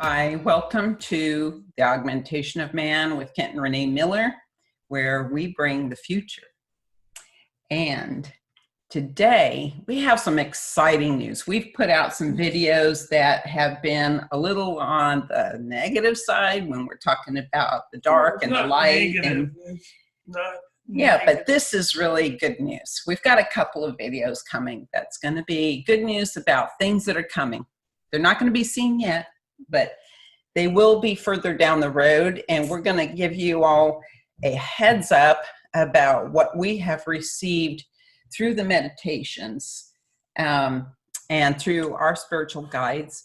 Hi, welcome to the Augmentation of Man with Kent and Renee Miller, where we bring the future. And today we have some exciting news. We've put out some videos that have been a little on the negative side when we're talking about the dark and the light. But this is really good news. We've got a couple of videos coming that's going to be good news about things that are coming. They're not going to be seen yet, but they will be further down the road, and we're going to give you all a heads up about what we have received through the meditations and through our spiritual guides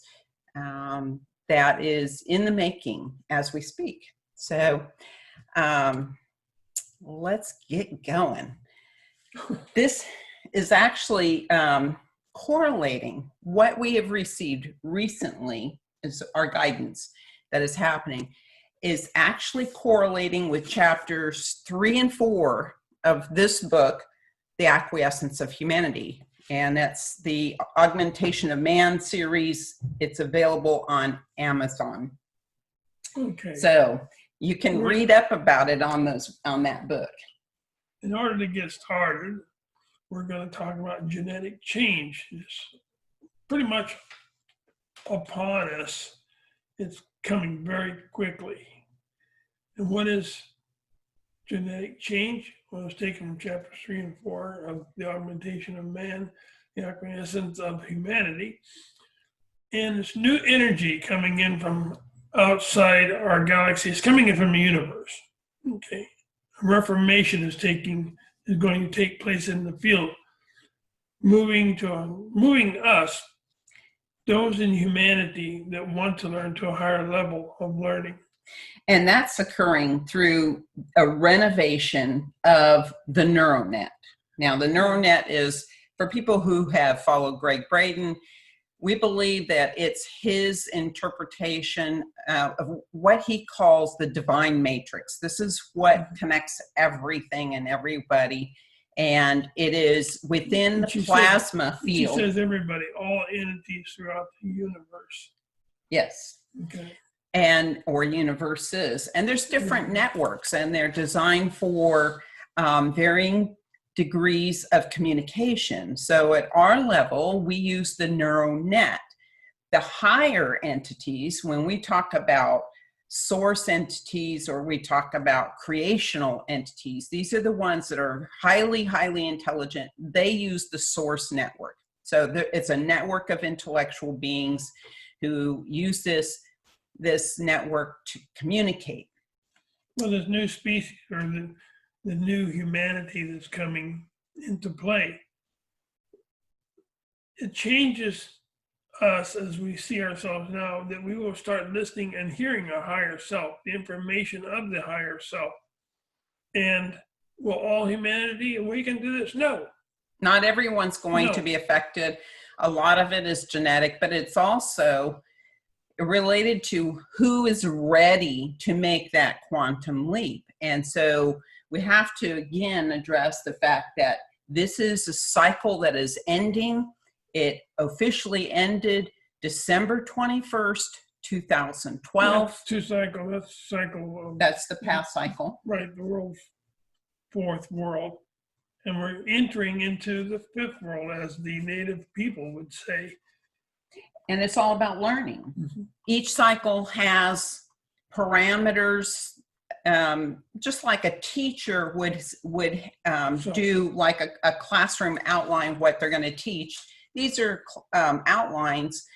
that is in the making as we speak. So let's get going. This is actually correlating what we have received recently is our guidance that is happening is actually correlating with chapters 3 and 4 of this book, The Acquiescence of Humanity. And that's the Augmentation of Man series. It's available on Amazon. Okay. So you can read up about it on that book. In order to get started, we're going to talk about genetic change. It's pretty much upon us. It's coming very quickly. And what is genetic change? Well, it's taken from chapters 3 and 4 of The Augmentation of Man, The Acquiescence of Humanity. And it's new energy coming in from outside our galaxy. It's coming in from the universe. Okay. A reformation is going to take place in the field, moving us, those in humanity that want to learn to a higher level of learning. And that's occurring through a renovation of the NeuroNet. Now, the NeuroNet is, for people who have followed Gregg Braden, we believe that it's his interpretation of what he calls the divine matrix. This is what connects everything and everybody. And it is within the plasma field. She says everybody, all entities throughout the universe. Yes. Okay. Or universes. And there's different networks, and they're designed for varying degrees of communication. So at our level, we use the NeuroNet. The higher entities, when we talk about source entities or we talk about creational entities, these are the ones that are highly, highly intelligent. They use the source network. So it's a network of intellectual beings who use this network to communicate. Well, this new species, or the new humanity that's coming into play, it changes us as we see ourselves now, that we will start listening and hearing a higher self, the information of the higher self. And will all humanity awaken to this? No. Not everyone's going to be affected. A lot of it is genetic, but it's also related to who is ready to make that quantum leap. And so we have to, again, address the fact that this is a cycle that is ending. It officially ended December 21st, 2012. That's the past cycle. Right, the world's fourth world. And we're entering into the fifth world, as the native people would say. And it's all about learning. Mm-hmm. Each cycle has parameters, just like a teacher would do like a classroom outline what they're going to teach. These are outlines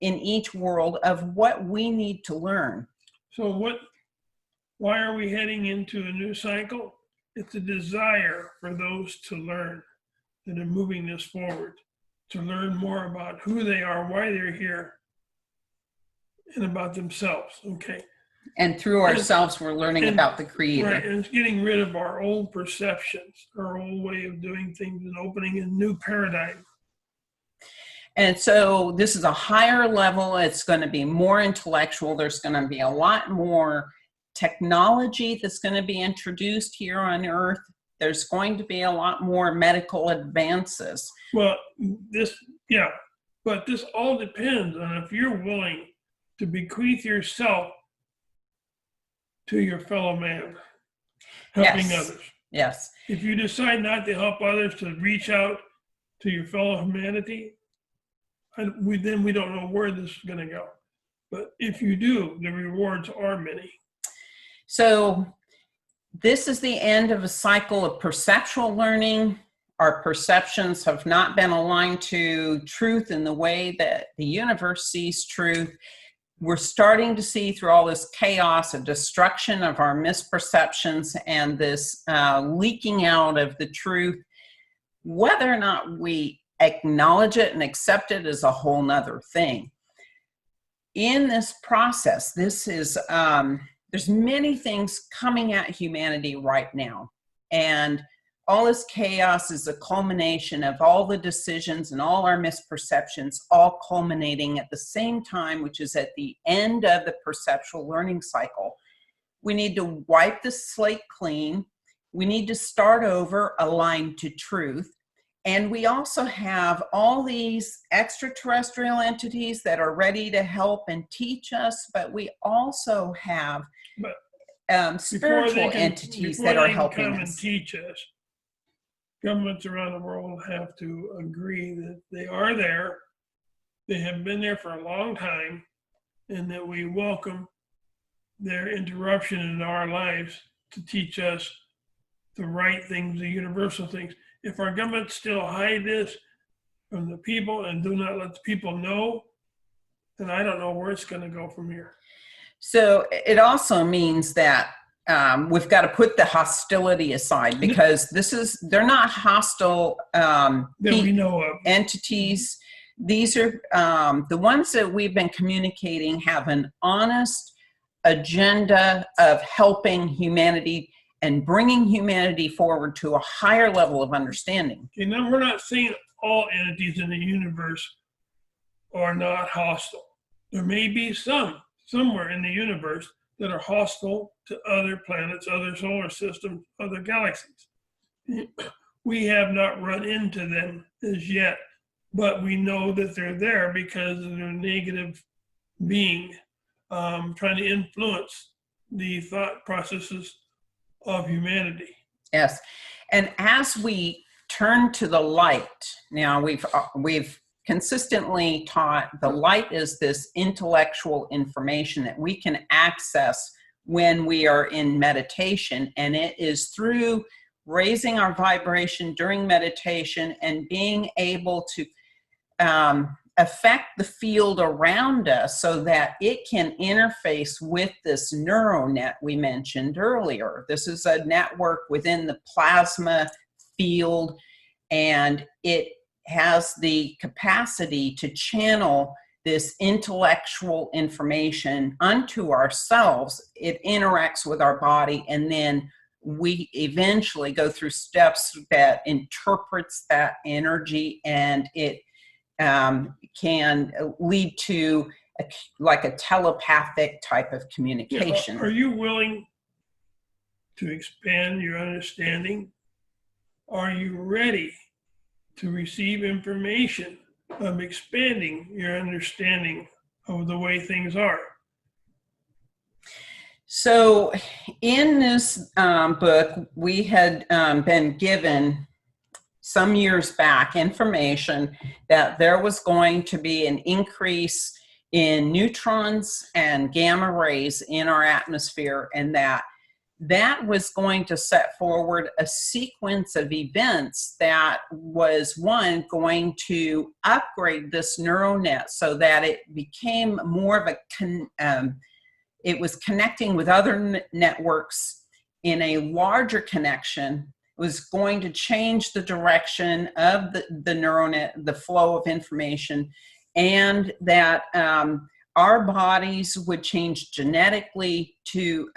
in each world of what we need to learn. So why are we heading into a new cycle? It's a desire for those to learn that are moving this forward, to learn more about who they are, why they're here, and about themselves, okay? And through ourselves, we're learning about the Creator. Right, and it's getting rid of our old perceptions, our old way of doing things, and opening a new paradigm. And so this is a higher level. It's going to be more intellectual. There's going to be a lot more technology that's going to be introduced here on Earth. There's going to be a lot more medical advances. Well, but this all depends on if you're willing to bequeath yourself to your fellow man, helping Yes. others. Yes. If you decide not to help others, to reach out to your fellow humanity, then we don't know where this is going to go. But if you do, the rewards are many. So this is the end of a cycle of perceptual learning. Our perceptions have not been aligned to truth in the way that the universe sees truth. We're starting to see through all this chaos a destruction of our misperceptions and this leaking out of the truth. Whether or not we acknowledge it and accept it is a whole nother thing. In this process, this is there's many things coming at humanity right now, and all this chaos is a culmination of all the decisions and all our misperceptions, all culminating at the same time, which is at the end of the perceptual learning cycle. We need to wipe the slate clean. We need to start over, aligned to truth. And we also have all these extraterrestrial entities that are ready to help and teach us, but we also have spiritual entities that are helping us. And teach us, governments around the world have to agree that they are there, they have been there for a long time, and that we welcome their interruption in our lives to teach us the right things, the universal things. If our governments still hide this from the people and do not let the people know, then I don't know where it's going to go from here. So it also means that we've got to put the hostility aside, because they're not hostile that we know of entities. These are the ones that we've been communicating have an honest agenda of helping humanity and bringing humanity forward to a higher level of understanding. Okay, now we're not saying all entities in the universe are not hostile. There may be some somewhere in the universe that are hostile to other planets, other solar systems, other galaxies. We have not run into them as yet, but we know that they're there because of their negative being, trying to influence the thought processes of humanity. Yes, and as we turn to the light, now we've consistently taught the light is this intellectual information that we can access when we are in meditation, and it is through raising our vibration during meditation and being able to affect the field around us so that it can interface with this neuronet we mentioned earlier. This is a network within the plasma field, and it has the capacity to channel this intellectual information unto ourselves. It interacts with our body, and then we eventually go through steps that interprets that energy, and it can lead to like a telepathic type of communication. Yeah, are you willing to expand your understanding? Are you ready to receive information of expanding your understanding of the way things are? So in this book, we had been given some years back information that there was going to be an increase in neutrons and gamma rays in our atmosphere, and that was going to set forward a sequence of events that was, one, going to upgrade this neural net so that it became more of a it was connecting with other networks in a larger connection. Was going to change the direction of the neural net, the flow of information, and that our bodies would change genetically to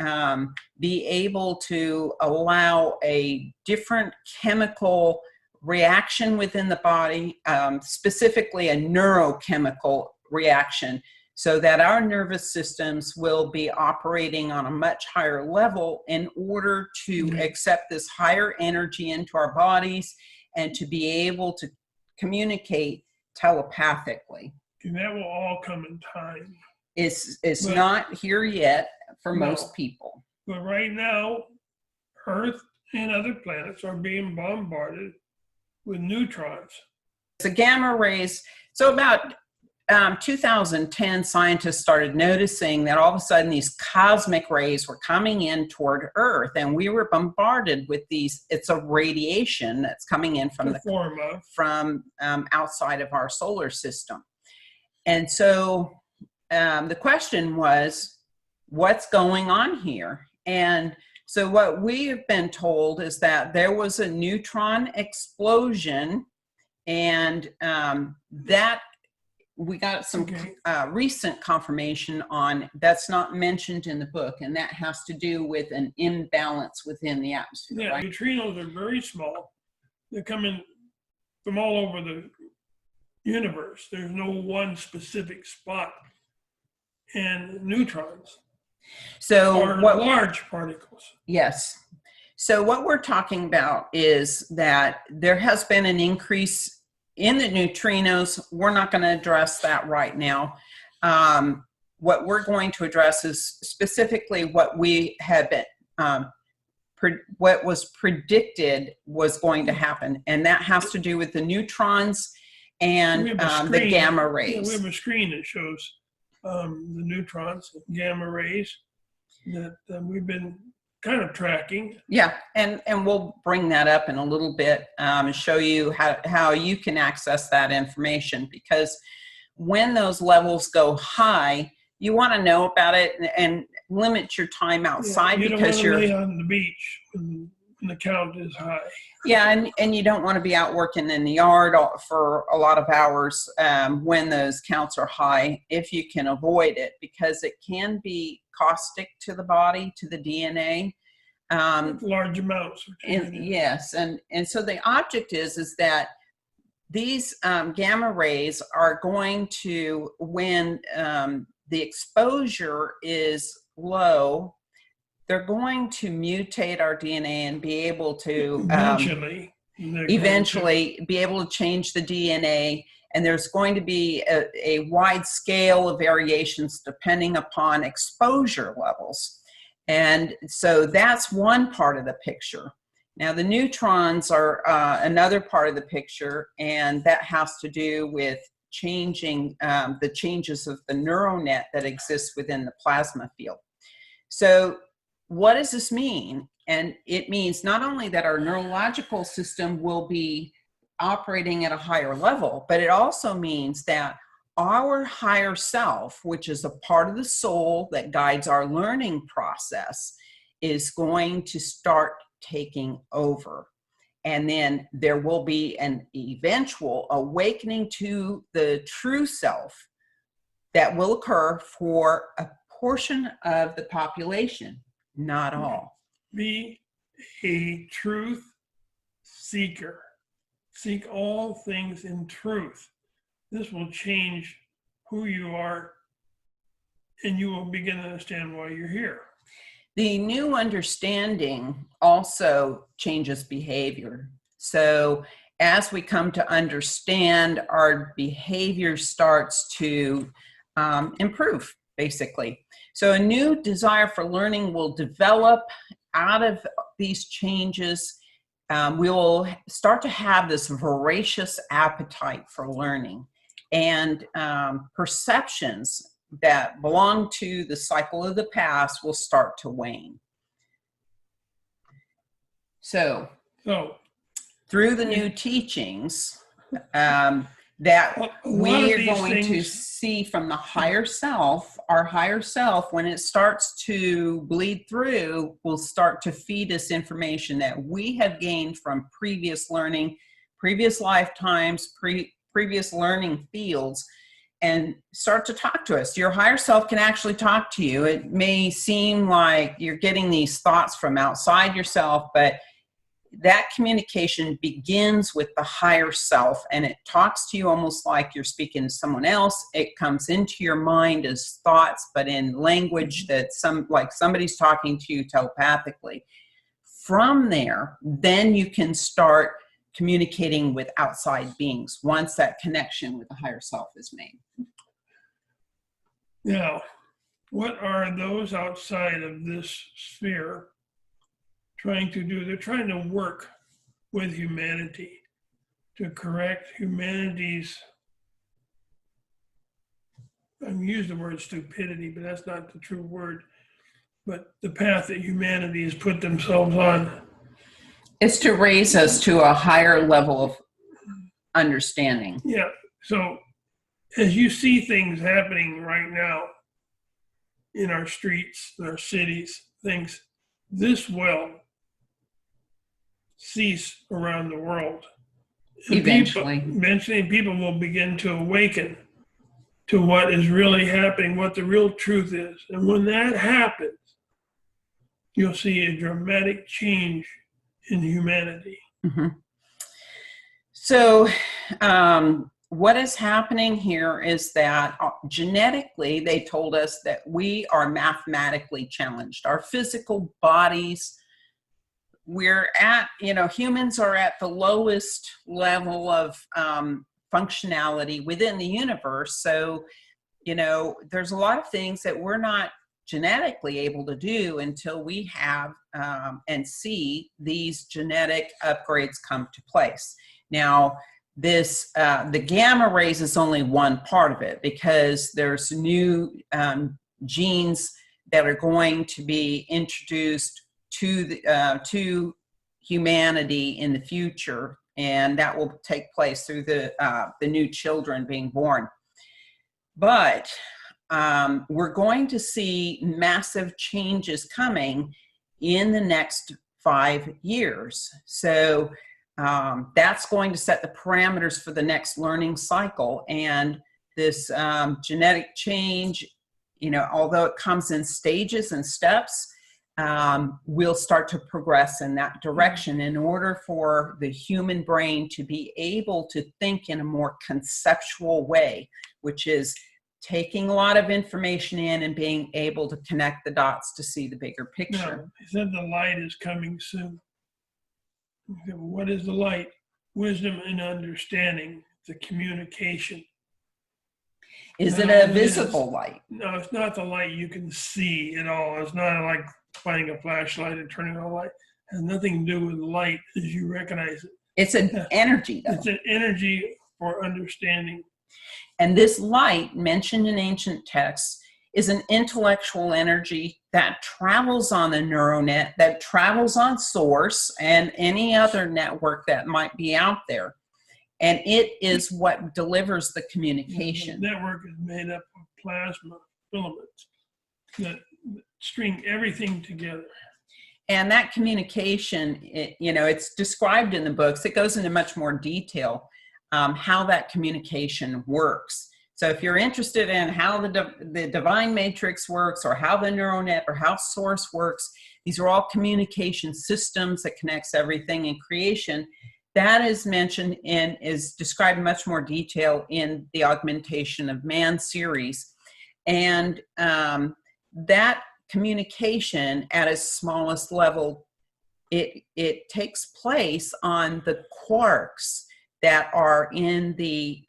be able to allow a different chemical reaction within the body, specifically a neurochemical reaction, so that our nervous systems will be operating on a much higher level in order to accept this higher energy into our bodies and to be able to communicate telepathically. And that will all come in time. It's But- not here yet for No. most people. But right now, Earth and other planets are being bombarded with neutrons. The gamma rays, so about 2010, scientists started noticing that all of a sudden these cosmic rays were coming in toward Earth, and we were bombarded with these. It's a radiation that's coming in from The form of outside of our solar system. And so the question was, what's going on here? And so what we have been told is that there was a neutron explosion, and that we got some Okay. recent confirmation on. That's not mentioned in the book, and that has to do with an imbalance within the atmosphere. Yeah, Right? neutrinos are very small. They come in from all over the universe. There's no one specific spot. And neutrons So are what? large particles. Yes. So what we're talking about is that there has been an increase in the neutrinos. We're not going to address that right now. What we're going to address is specifically what we have been, what was predicted was going to happen, and that has to do with the neutrons and We have a the screen. gamma Yeah, we rays. have a screen that shows the neutrons, gamma rays that we've been kind of tracking. Yeah, and we'll bring that up in a little bit and show you how you can access that information, because when those levels go high, you want to know about it and limit your time outside, you don't because want to you're lay on the beach when the count is high. yeah, and you don't want to be out working in the yard for a lot of hours when those counts are high, if you can avoid it, because it can be caustic to the body, to the DNA. Large amounts. Yes, and so the object is that these gamma rays are going to, when the exposure is low, they're going to mutate our DNA and be able to eventually be able to change the DNA. And there's going to be a wide scale of variations depending upon exposure levels. And so that's one part of the picture. Now, the neutrons are another part of the picture, and that has to do with changing the changes of the neural net that exists within the plasma field. So what does this mean? And it means not only that our neurological system will be operating at a higher level, but it also means that our higher self, which is a part of the soul that guides our learning process, is going to start taking over. And then there will be an eventual awakening to the true self that will occur for a portion of the population, not all. Be a truth seeker. Seek all things in truth. This will change who you are, and you will begin to understand why you're here. The new understanding also changes behavior. So as we come to understand, our behavior starts to improve, basically. So a new desire for learning will develop out of these changes. We will start to have this voracious appetite for learning, and perceptions that belong to the cycle of the past will start to wane. So through the new teachings that we are going to see from the higher self, our higher self, when it starts to bleed through, will start to feed us information that we have gained from previous learning, previous lifetimes, previous learning fields, and start to talk to us. Your higher self can actually talk to you. It may seem like you're getting these thoughts from outside yourself, but that communication begins with the higher self, and it talks to you almost like you're speaking to someone else. It comes into your mind as thoughts, but in language that somebody's talking to you telepathically. From there, then you can start communicating with outside beings once that connection with the higher self is made. Now, what are those outside of this sphere trying to do? They're trying to work with humanity to correct humanity's, I'm using the word stupidity, but that's not the true word, but the path that humanity has put themselves on. It's to raise us to a higher level of understanding. Yeah. So as you see things happening right now in our streets, in our cities, things, this will cease around the world. And Eventually. Eventually, people will begin to awaken to what is really happening, what the real truth is. And when that happens, you'll see a dramatic change in humanity. Mm-hmm. So, what is happening here is that genetically, they told us that we are mathematically challenged. Our physical bodies, we're at, humans are at the lowest level of functionality within the universe. So, there's a lot of things that we're not genetically able to do until we have and see these genetic upgrades come to place. Now, the gamma rays is only one part of it, because there's new genes that are going to be introduced to humanity in the future, and that will take place through the new children being born. But we're going to see massive changes coming in the next 5 years. So that's going to set the parameters for the next learning cycle. And this genetic change, although it comes in stages and steps, we'll start to progress in that direction in order for the human brain to be able to think in a more conceptual way, which is taking a lot of information in and being able to connect the dots to see the bigger picture. Now, he said the light is coming soon. Okay, well, what is the light? Wisdom and understanding, the communication. Is it a visible light? No, it's not the light you can see at all. It's not like finding a flashlight and turning on a light. It has nothing to do with light as you recognize it. It's an energy, though. It's an energy for understanding. And this light, mentioned in ancient texts, is an intellectual energy that travels on the neuronet, that travels on Source and any other network that might be out there. And it is what delivers the communication. The network is made up of plasma filaments that string everything together. And that communication, it's described in the books. It goes into much more detail how that communication works. So if you're interested in how the divine matrix works, or how the neuronet or how Source works, these are all communication systems that connects everything in creation. That is mentioned and is described in much more detail in the Augmentation of Man series. And that communication at its smallest level, it takes place on the quarks that are in the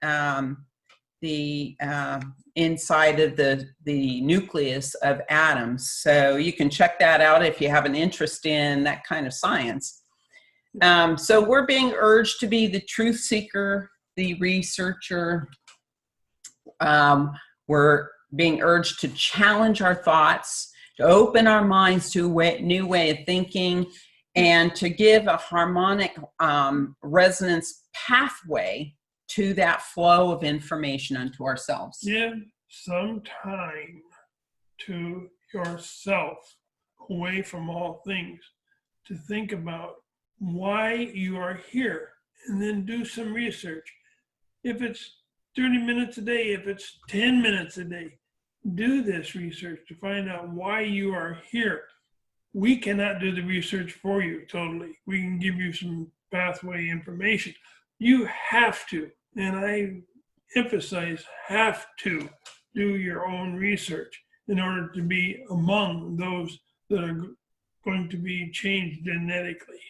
inside of the nucleus of atoms. So you can check that out if you have an interest in that kind of science. So we're being urged to be the truth seeker, the researcher. We're being urged to challenge our thoughts, to open our minds to a new way of thinking, and to give a harmonic resonance pathway to that flow of information unto ourselves. Give some time to yourself, away from all things, to think about why you are here, and then do some research. If it's 30 minutes a day, if it's 10 minutes a day, do this research to find out why you are here. We cannot do the research for you totally. We can give you some pathway information. You have to, and I emphasize have to, do your own research in order to be among those that are going to be changed genetically.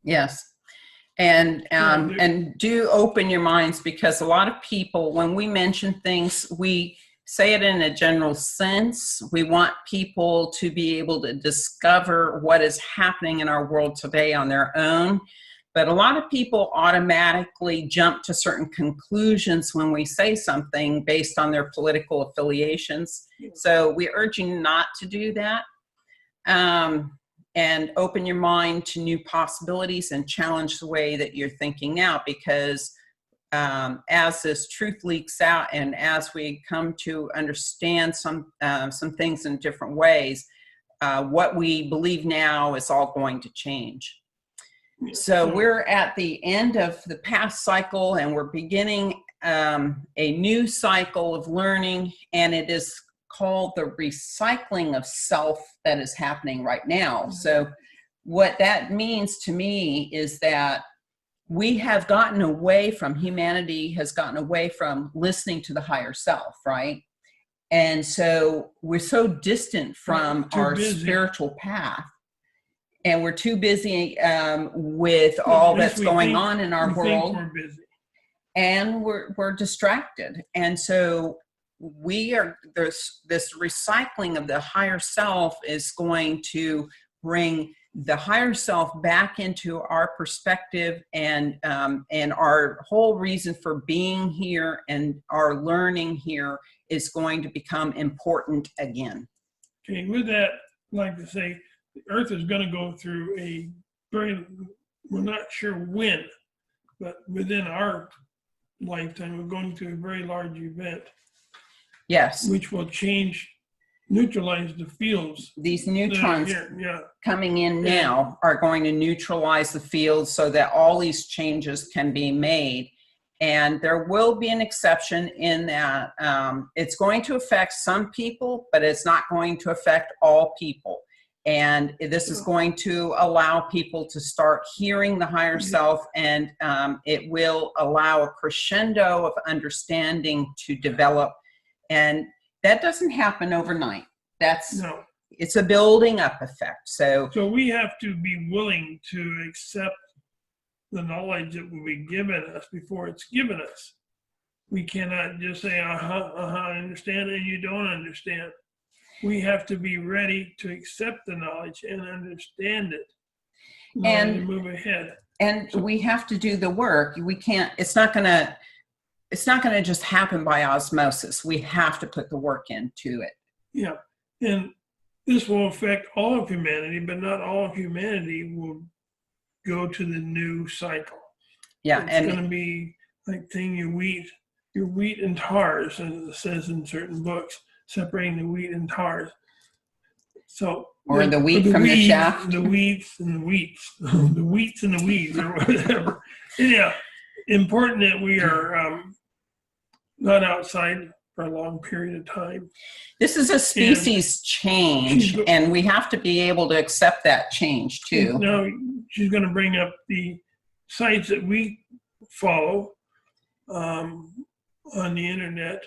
Yes. And do open your minds, because a lot of people, when we mention things, we say it in a general sense. We want people to be able to discover what is happening in our world today on their own. But a lot of people automatically jump to certain conclusions when we say something based on their political affiliations. So we urge you not to do that. And open your mind to new possibilities and challenge the way that you're thinking now, because as this truth leaks out and as we come to understand some things in different ways, what we believe now is all going to change. So we're at the end of the past cycle and we're beginning a new cycle of learning, and it is called the recycling of self that is happening right now. So what that means to me is that we have gotten away from, humanity has gotten away from listening to the higher self, right? And so we're so distant from our spiritual path, and we're too busy with all that's going on in our world, and we're distracted. And so there's this recycling of the higher self is going to bring the higher self back into our perspective, and our whole reason for being here and our learning here is going to become important again. Okay, with that, I'd like to say the Earth is going to go through we're not sure when, but within our lifetime, we're going through a very large event. Yes. Which will neutralize the fields. These neutrons coming in now are going to neutralize the fields so that all these changes can be made. And there will be an exception in that it's going to affect some people, but it's not going to affect all people. And this is going to allow people to start hearing the higher self, and it will allow a crescendo of understanding to develop. And that doesn't happen overnight. It's a building up effect. So we have to be willing to accept the knowledge that will be given us before it's given us. We cannot just say, I understand, and you don't understand. We have to be ready to accept the knowledge and understand it and move ahead. And we have to do the work. We can't, it's not going to just happen by osmosis. We have to put the work into it. Yeah. And this will affect all of humanity, but not all of humanity will go to the new cycle. Yeah. It's going to be like your wheat and tars, as it says in certain books, separating the wheat and tars. So, or the wheat from the chaff. The wheats and the wheats, the wheats and the weeds, or whatever. Yeah. Important that we are not outside for a long period of time. This is a species change, and we have to be able to accept that change too. Now, she's going to bring up the sites that we follow on the internet.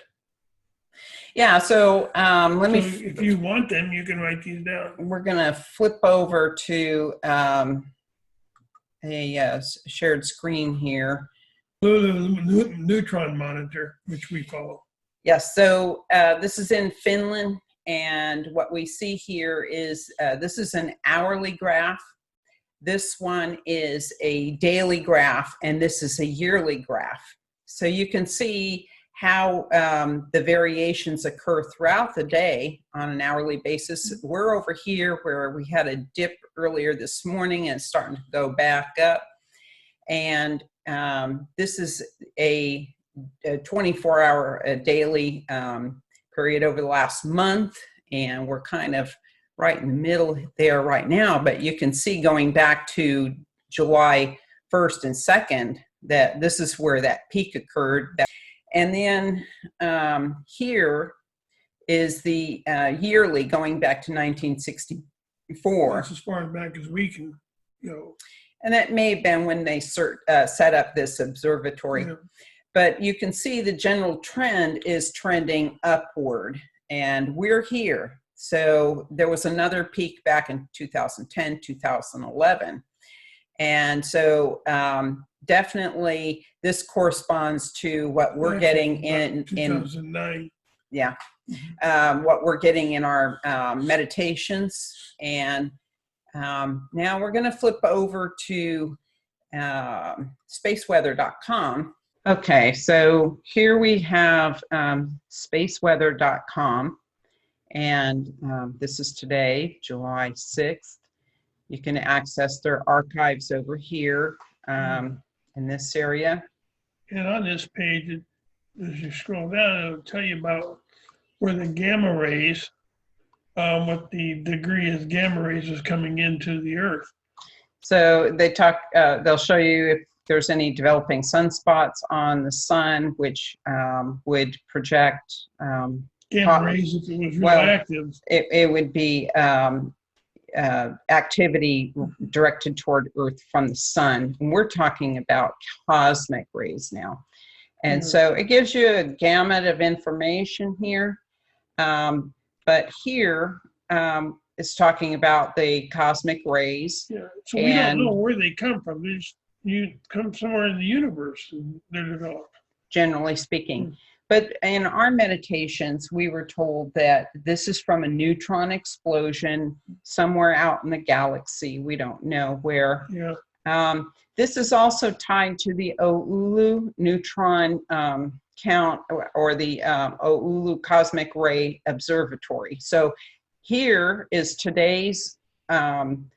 Yeah, so if you want them, you can write these down. We're going to flip over to a shared screen here. Neutron monitor, which we follow. Yes, so this is in Finland, and what we see here is this is an hourly graph. This one is a daily graph, and this is a yearly graph. So you can see how the variations occur throughout the day on an hourly basis. We're over here where we had a dip earlier this morning and it's starting to go back up. And this is a 24-hour daily period over the last month, and we're kind of right in the middle there right now. But you can see going back to July 1st and 2nd that this is where that peak occurred. And then here is the yearly going back to 1964. That's as far back as we can go. And that may have been when they set up this observatory. Yeah. But you can see the general trend is trending upward, and we're here. So there was another peak back in 2010, 2011. And so definitely this corresponds to what we're getting in 2009. yeah, what we're getting in our meditations. And now we're going to flip over to spaceweather.com. Okay, so here we have spaceweather.com, and this is today, July 6th. You can access their archives over here in this area. And on this page, as you scroll down, it'll tell you about where the gamma rays, what the degree is gamma rays is coming into the Earth. So they talk, they'll show you if there's any developing sunspots on the sun, which would project Gamma rays, if it was real well, active. It would be activity directed toward Earth from the sun. And we're talking about cosmic rays now. And so it gives you a gamut of information here. But here it's talking about the cosmic rays. Yeah, so we don't know where they come from. You come somewhere in the universe and they're developed. Generally speaking. But in our meditations, we were told that this is from a neutron explosion somewhere out in the galaxy. We don't know where. Yeah. This is also tied to the Oulu neutron count, or the Oulu Cosmic Ray Observatory. So here is today's neutron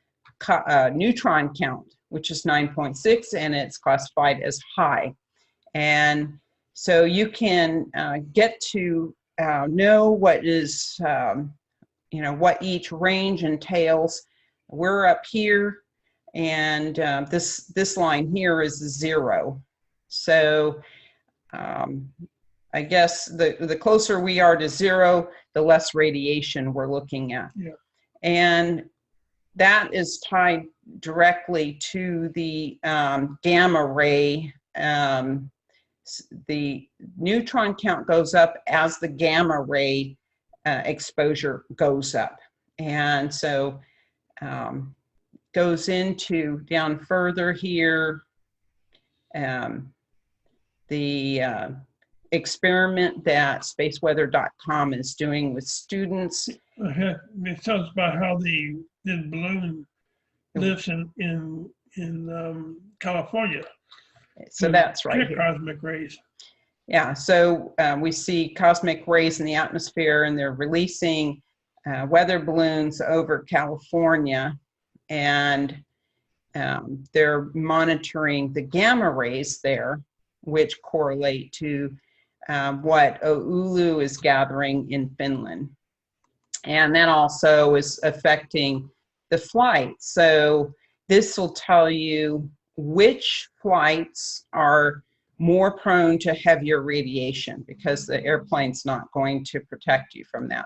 count, which is 9.6, and it's classified as high. And so you can get to know what is, what each range entails. We're up here, and this line here is 0. So I guess the closer we are to 0, the less radiation we're looking at. Yeah. And that is tied directly to the gamma ray. The neutron count goes up as the gamma ray exposure goes up. And so goes into down further here, the experiment that spaceweather.com is doing with students. It tells about how the balloon lives in California. So that's right. Cosmic rays. Yeah, so we see cosmic rays in the atmosphere, and they're releasing weather balloons over California, and they're monitoring the gamma rays there, which correlate to what Oulu is gathering in Finland. And that also is affecting the flight. So this will tell you which flights are more prone to heavier radiation, because the airplane's not going to protect you from that.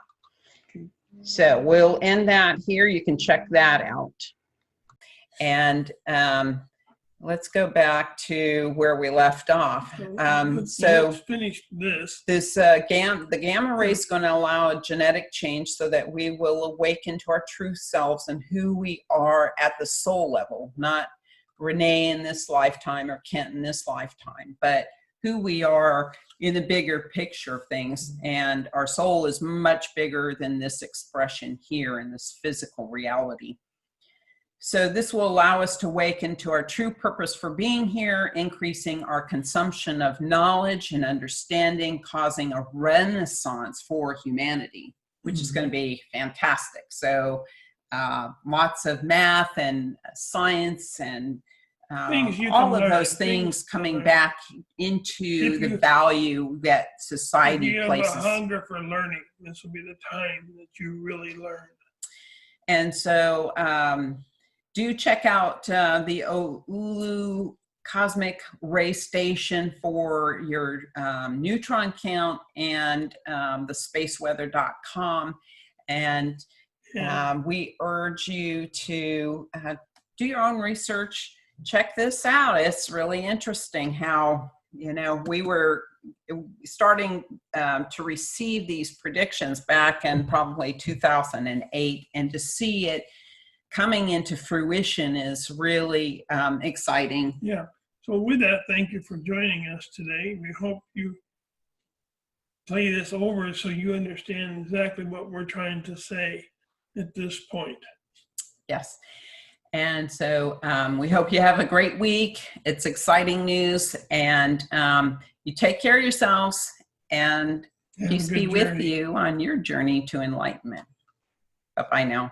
So we'll end that here. You can check that out. And let's go back to where we left off. Let's finish this. The gamma ray is going to allow a genetic change so that we will awaken to our true selves and who we are at the soul level, not Renee in this lifetime or Kent in this lifetime, but who we are in the bigger picture of things. And our soul is much bigger than this expression here in this physical reality. So this will allow us to awaken to our true purpose for being here, increasing our consumption of knowledge and understanding, causing a renaissance for humanity, which is going to be fantastic. So lots of math and science and all of those things coming back into the value that society places. If you have a hunger for learning, this will be the time that you really learn. And so do check out the Oulu Cosmic Ray Station for your neutron count, and the spaceweather.com. And we urge you to do your own research. Check this out. It's really interesting how, we were starting to receive these predictions back in probably 2008, and to see it coming into fruition is really exciting. Yeah. So with that, thank you for joining us today. We hope you play this over so you understand exactly what we're trying to say at this point. Yes. And so we hope you have a great week. It's exciting news, and you take care of yourselves, and Have a peace good be with journey. you on your journey to enlightenment. Bye-bye now.